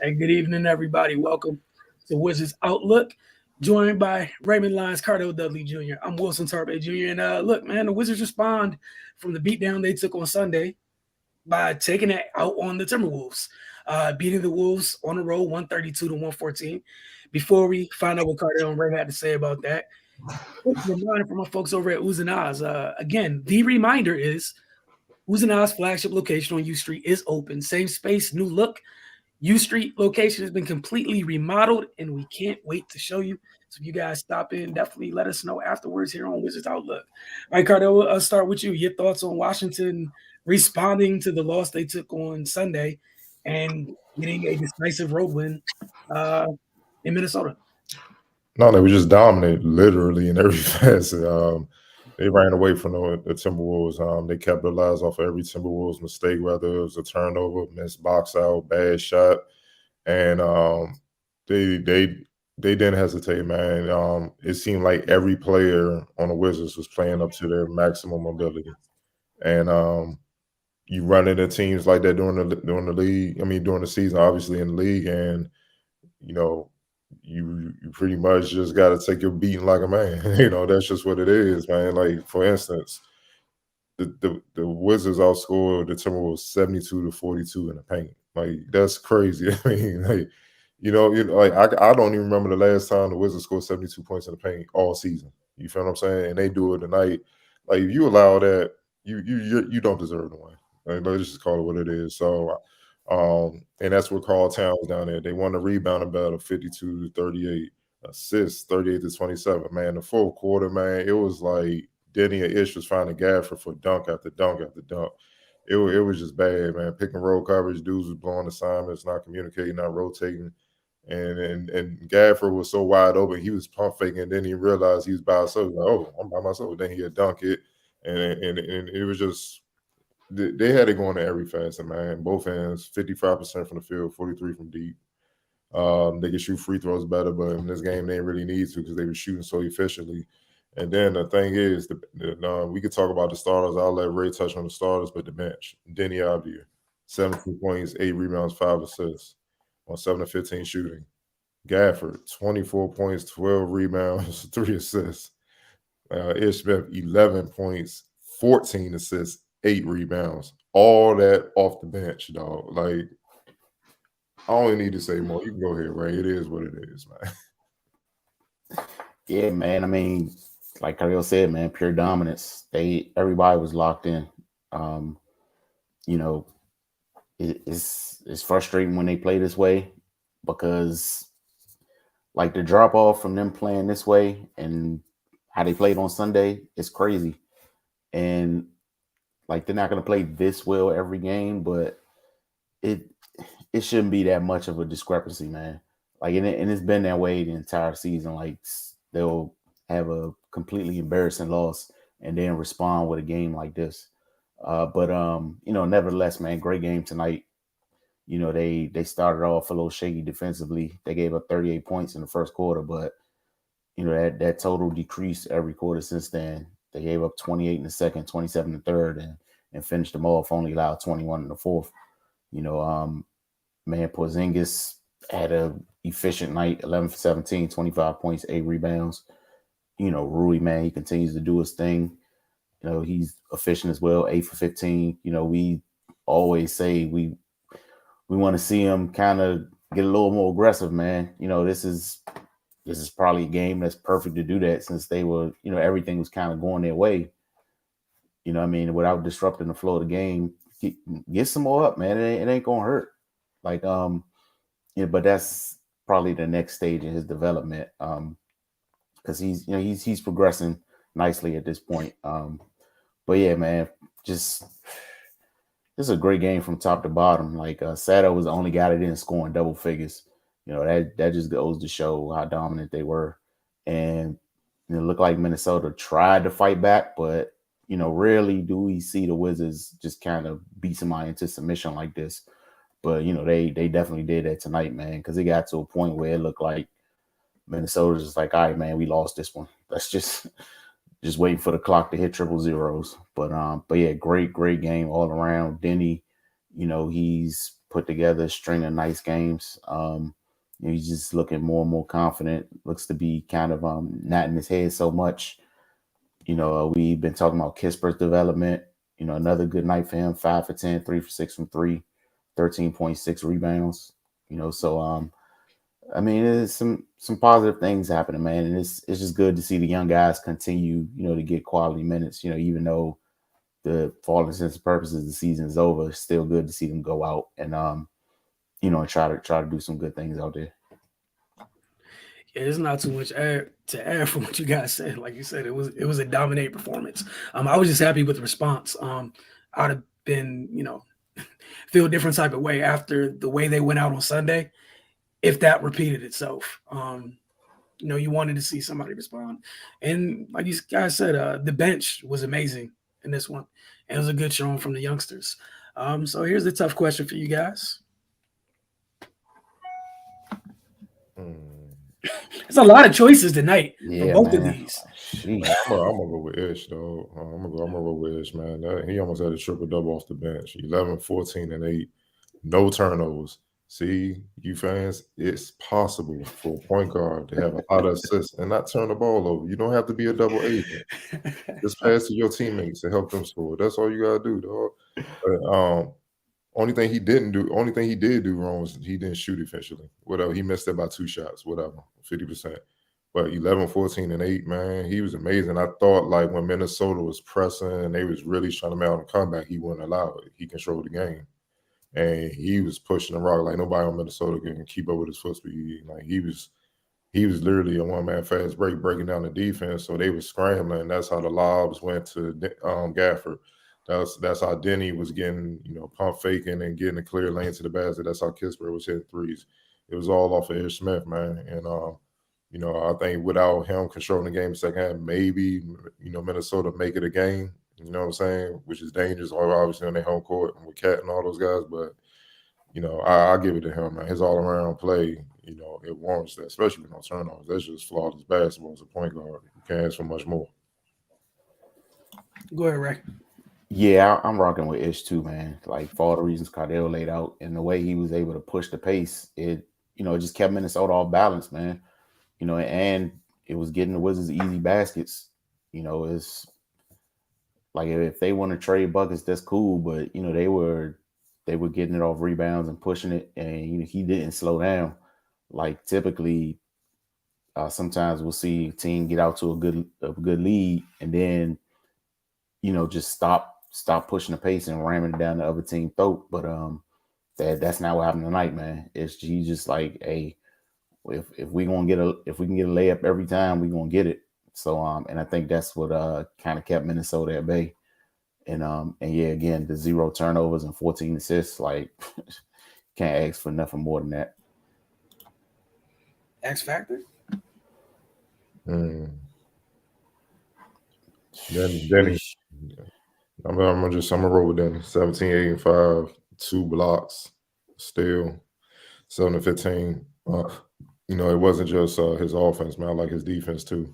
Hey, good evening, everybody. Welcome to Wizards Outlook, joined by Raymond Lyons, Cardell Dudley Jr. I'm Wilson Tarpe Jr. And look, man, the Wizards respond from the beatdown they took on Sunday by taking it out on the Timberwolves, beating the Wolves on the road 132 to 114. Before we find out what Cardell and Ray had to say about that, quick reminder from my folks over at Ooz and Oz. Again, the reminder is Ooz and Oz flagship location on U Street is open. Same space, new look. U Street location has been completely remodeled, and we can't wait to show you. So if you guys stop in, definitely let us know afterwards here on Wizards Outlook. All right, Cardell, I'll start with you. Your thoughts on Washington responding to the loss they took on Sunday and getting a decisive road win uh, in Minnesota. No, they were just dominant, literally in every facet. They ran away from the Timberwolves. They capitalized off of every Timberwolves mistake, whether it was a turnover, missed box out, bad shot, and they didn't hesitate, man. It seemed like every player on the Wizards was playing up to their maximum ability, and you run into teams like that during the league. I mean, during the season, obviously in the league, and you know you pretty much just got to take your beating like a man. That's just what it is, man. Like, for instance, the Wizards outscored the Timberwolves 72-42 in the paint. Like, that's crazy. I mean, like, like I don't even remember the last time the Wizards scored 72 points in the paint all season. You feel what I'm saying? And they do it tonight. Like, if you allow that, you don't deserve to win. Like, let's just call it what it is. So, and that's what Carl Towns down there. They won the rebounding battle 52-38, assists 38-27. Man, the fourth quarter, man, it was like Denny and Ish was finding Gafford for dunk after dunk after dunk. It was just bad, man. Pick and roll coverage, dudes was blowing assignments, not communicating, not rotating. And Gafford was so wide open, he was pump faking, and then he realized he was by himself. Like, oh, I'm by myself. Then he had dunk it. And it was just, they had it going to every facet, man. Both ends, 55% from the field, 43 from deep. They could shoot free throws better, but in this game they didn't really need to because they were shooting so efficiently. And then the thing is, we could talk about the starters. I'll let Ray touch on the starters, but the bench: Denny Avdiya, 17 points, 8 rebounds, 5 assists on 7 of 15 shooting. Gafford, 24 points, 12 rebounds, 3 assists. Ish Smith, 11 points, 14 assists, 8 rebounds. All that off the bench, dog. Like, I don't even need to say more. You can go ahead, Ray. It is what it is, man. Yeah, man. I mean, like Kyle said, man, pure dominance. Everybody was locked in. Um, you know, it's frustrating when they play this way because, like, the drop off from them playing this way and how they played on Sunday is crazy. And like, they're not going to play this well every game, but it shouldn't be that much of a discrepancy, man. Like, and it's been that way the entire season. Like, they'll have a completely embarrassing loss and then respond with a game like this. But nevertheless, man, great game tonight. They started off a little shaky defensively. They gave up 38 points in the first quarter, but that total decreased every quarter since then. They gave up 28 in the second, 27 in the third, and finished them off. Only allowed 21 in the fourth. Man, Porzingis had a efficient night, 11 for 17, 25 points, 8 rebounds. Rui, man, he continues to do his thing. He's efficient as well, 8 for 15. We always say we want to see him kind of get a little more aggressive, man. This is probably a game that's perfect to do that since they were, everything was kind of going their way. Without disrupting the flow of the game, get some more up, man. It ain't gonna hurt. Like, but that's probably the next stage in his development. Because he's progressing nicely at this point. But yeah, man, this is a great game from top to bottom. Like, Sato was the only guy that didn't score in double figures. That just goes to show how dominant they were. And it looked like Minnesota tried to fight back, but rarely do we see the Wizards just kind of beat somebody into submission like this. But they definitely did that tonight, man, because it got to a point where it looked like Minnesota's just like, all right, man, we lost this one. Let's just waiting for the clock to hit triple zeros. But yeah, great game all around. Denny, he's put together a string of nice games. He's just looking more and more confident. Looks to be kind of not in his head so much. We've been talking about Kisper's development. Another good night for him. 5 for 10, 3 for 6 from 3, 13.6 rebounds. So I mean, there's some positive things happening, man, and it's just good to see the young guys continue, to get quality minutes. Even though for all intents and purposes the season is over, it's still good to see them go out and and try to do some good things out there. Yeah, there's not too much to add from what you guys said. Like you said, it was a dominant performance. I was just happy with the response. I'd have been, feel a different type of way after the way they went out on Sunday, if that repeated itself. You wanted to see somebody respond. And like you guys said, the bench was amazing in this one. And it was a good showing from the youngsters. So here's the tough question for you guys. There's a lot of choices tonight for both of these. I'm gonna go with Ish, though. I'm gonna go with Ish, man. He almost had a triple double off the bench. 11, 14, and 8. No turnovers. See, you fans, it's possible for a point guard to have a lot of assists and not turn the ball over. You don't have to be a double agent. Just pass to your teammates and help them score. That's all you gotta do, dog. But, only thing he did do wrong was he didn't shoot efficiently. Whatever. He missed about 2 shots, whatever, 50%. But 11, 14, and 8, man, he was amazing. I thought, like, when Minnesota was pressing and they was really trying to mount a comeback, he wouldn't allow it. He controlled the game. And he was pushing the rock like nobody on Minnesota can keep up with his foot speed. Like, he was literally a one-man fast break breaking down the defense. So they were scrambling. That's how the lobs went to Gafford. That's how Denny was getting, pump faking and getting a clear lane to the basket. That's how Kisper was hitting threes. It was all off of Ish Smith, man. And I think without him controlling the game second half, maybe, Minnesota make it a game. You know what I'm saying? Which is dangerous, obviously, on their home court and with Cat and all those guys. But, I give it to him, man. His all-around play, it warrants that, especially with no turnovers. That's just flawless basketball as a point guard. You can't ask for much more. Go ahead, Ray. Yeah, I'm rocking with Ish too, man. Like, for all the reasons Cardell laid out and the way he was able to push the pace, it just kept Minnesota off balance, man. And it was getting the Wizards easy baskets. It's like, if they want to trade buckets, that's cool, but they were getting it off rebounds and pushing it, and he didn't slow down. Like, typically, sometimes we'll see a team get out to a good lead and then just stop pushing the pace and ramming it down the other team's throat. But that's not what happened tonight, man. He's just like, hey, if we can get a layup every time, we're gonna get it. So and I think that's what kind of kept Minnesota at bay. And yeah, again, the 0 turnovers and 14 assists, like, can't ask for nothing more than that. X factor. Denny. I'm gonna roll with Denny. 17, 8, and 5, 2 blocks, steal, 7 to 15. It wasn't just his offense, man. I like his defense too.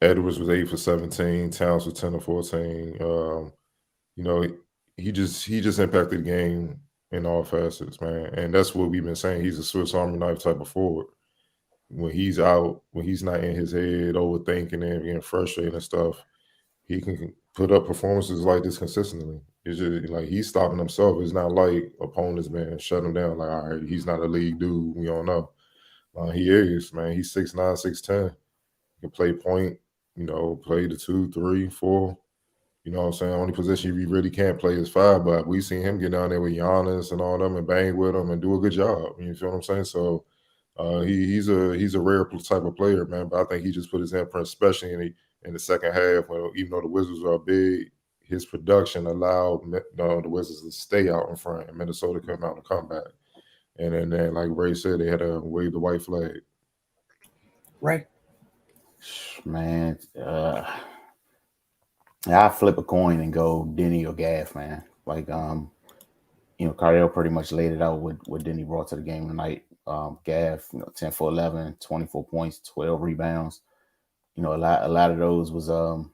Edwards was 8 for 17. Towns was 10 to 14. He just impacted the game in all facets, man. And that's what we've been saying. He's a Swiss Army knife type of forward. When he's out, when he's not in his head, overthinking and getting frustrated and stuff, he can put up performances like this consistently. It's just like he's stopping himself. It's not like opponents, man, shut him down. Like, all right, he's not a league dude. We don't know. He is, man. He's 6'9", 6'10". He can play point, play the 2, 3, 4. You know what I'm saying? Only position he really can't play is 5, but we seen him get down there with Giannis and all them and bang with them and do a good job. You feel what I'm saying? So he's a rare type of player, man. But I think he just put his imprint, especially in the second half, when even though the Wizards are big, his production allowed the Wizards to stay out in front, and Minnesota come out and come back. And then, like Ray said, they had to wave the white flag. Right. Man, I flip a coin and go Denny or Gaff, man. Like, Cardell pretty much laid it out what Denny brought to the game tonight. Gaff, 10 for 11, 24 points, 12 rebounds. A lot of those was all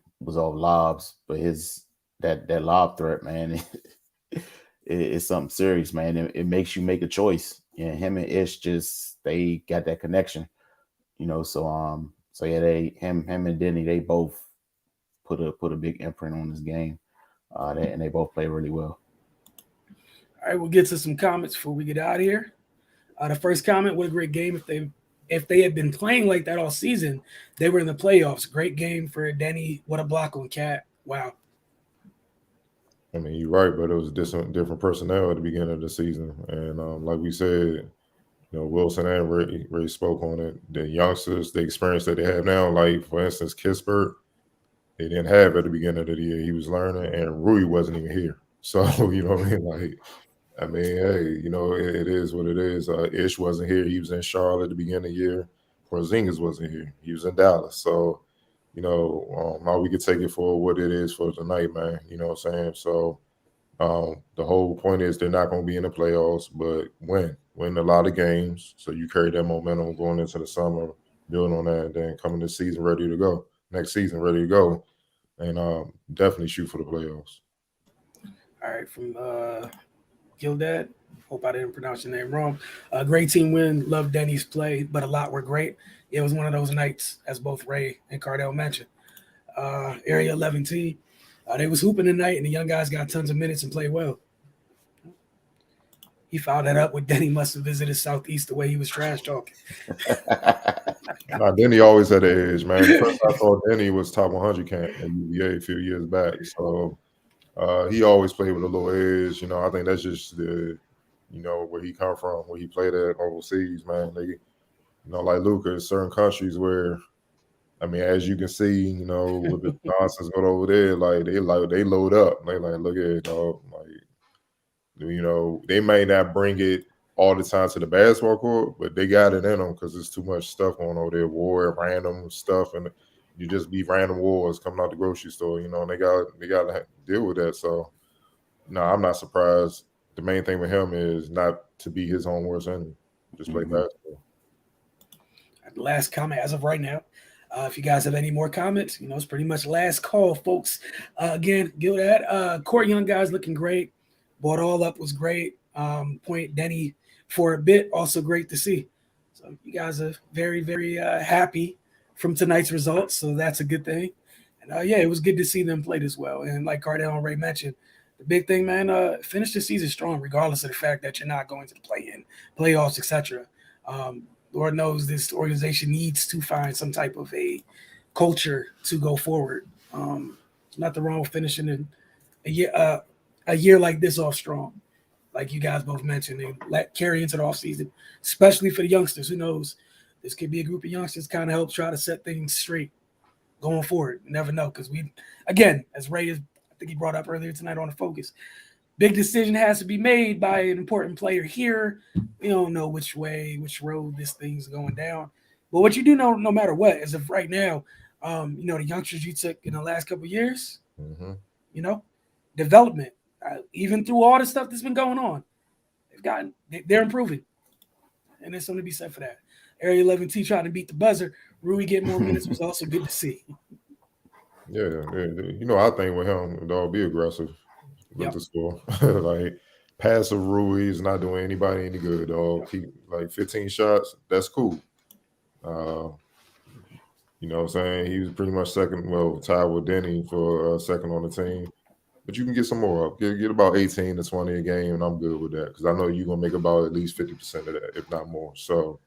lobs, but his that lob threat, man, it's something serious, man. It makes you make a choice. And him and Ish they got that connection, So yeah, him and Denny, they both put a big imprint on this game, and they both play really well. All right, we'll get to some comments before we get out of here. The first comment: what a great game! If they had been playing like that all season, they were in the playoffs. Great game for Denny. What a block on Cat! Wow. I mean, you're right, but it was different personnel at the beginning of the season, and like we said, Wilson and Ray spoke on it. The youngsters, the experience that they have now, like for instance, Kispert, they didn't have at the beginning of the year. He was learning, and Rui wasn't even here. So you know what I mean? Hey, it is what it is. Ish wasn't here. He was in Charlotte at the beginning of the year. Porzingis wasn't here. He was in Dallas. So, now we could take it for what it is for tonight, man. You know what I'm saying? So the whole point is they're not going to be in the playoffs, but win a lot of games. So you carry that momentum going into the summer, build on that, and then coming this season ready to go. Next season ready to go, and definitely shoot for the playoffs. All right, from Gildad. Hope I didn't pronounce your name wrong. Great team win. Love Denny's play, but a lot were great. It was one of those nights, as both Ray and Cardell mentioned. Area 11 team, they was hooping tonight, and the young guys got tons of minutes and played well. He fouled that up with Denny must have visited Southeast the way he was trash talking. Denny always had the edge, man. The first I saw Denny was top 100 camp at UVA a few years back. So he always played with a little edge. I think that's just where he come from, where he played at overseas, man. They, like Luka, certain countries where, as you can see, with the nonsense going over there, they load up. They look at it, they may not bring it all the time to the basketball court, but they got it in them because there's too much stuff going over there, war, random stuff, and you just be random wars coming out the grocery store, and they got to deal with that. So, no, I'm not surprised. The main thing with him is not to be his own worst enemy. Just play basketball. Last comment as of right now. If you guys have any more comments, it's pretty much last call, folks. Again, Gildad, Court Young guys looking great. Bought all up was great. Point Denny for a bit, also great to see. So you guys are very, very happy from tonight's results, so that's a good thing. And it was good to see them play as well. And like Cardell and Ray mentioned, the big thing, man, finish the season strong, regardless of the fact that you're not going to the play-in, playoffs, etc. Lord knows this organization needs to find some type of a culture to go forward. Nothing wrong with finishing in a year like this off strong, like you guys both mentioned, and let carry into the offseason, especially for the youngsters. Who knows? This could be a group of youngsters kind of help try to set things straight going forward. You never know, because again, as Ray I think he brought up earlier tonight on the Focus, big decision has to be made by an important player here. We don't know which road this thing's going down. But what you do know, no matter what, as of right now, the youngsters you took in the last couple of years, development, even through all the stuff that's been going on, they're improving. And there's something to be said for that. Area 11T trying to beat the buzzer. Rui getting more minutes was also good to see. Yeah. I think with him, dog, be aggressive. Look to score. Passive Rui is not doing anybody any good, dog. Keep 15 shots. That's cool. You know what I'm saying? He was pretty much second, tied with Denny for second on the team. But you can get some more up. Get about 18 to 20 a game, and I'm good with that because I know you're going to make about at least 50% of that, if not more. So,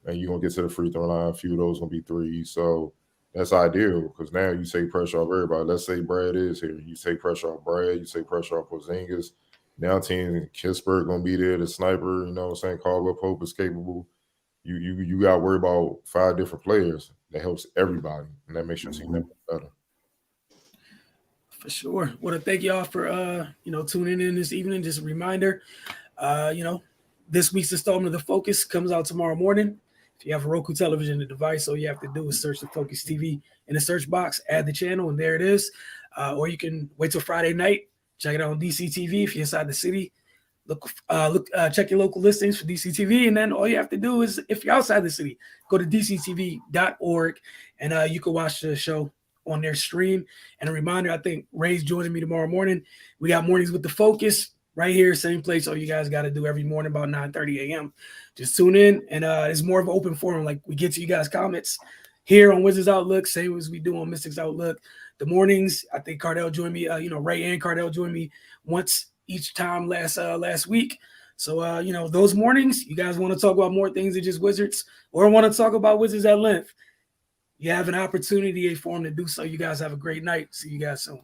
and you're going to get to the free throw line. A few of those going to be threes. So, that's ideal because now you take pressure off everybody. Let's say Brad is here. You take pressure off Brad. You take pressure off Porzingis. Now team Kispert going to be there. The sniper, Caldwell Pope is capable. You got to worry about 5 different players. That helps everybody, and that makes your team that much better. For sure. Want to thank y'all for tuning in this evening. Just a reminder, this week's installment of The Focus comes out tomorrow morning. If you have a Roku television device, all you have to do is search The Focus TV in the search box, add the channel, and there it is. Or you can wait till Friday night, check it out on DC TV if you're inside the city. Check your local listings for DC TV, and then all you have to do is, if you're outside the city, go to dctv.org, and you can watch the show on their stream. And a reminder, I think Ray's joining me tomorrow morning. We got Mornings with the Focus right here, same place. All you guys got to do every morning about 9:30 a.m. Just tune in, and it's more of an open forum. Like, we get to you guys' comments here on Wizards Outlook, same as we do on Mystics Outlook. The mornings, I think Cardell joined me. Ray and Cardell joined me once each time last week. So, those mornings, you guys want to talk about more things than just Wizards, or want to talk about Wizards at length, you have an opportunity, a forum to do so. You guys have a great night. See you guys soon.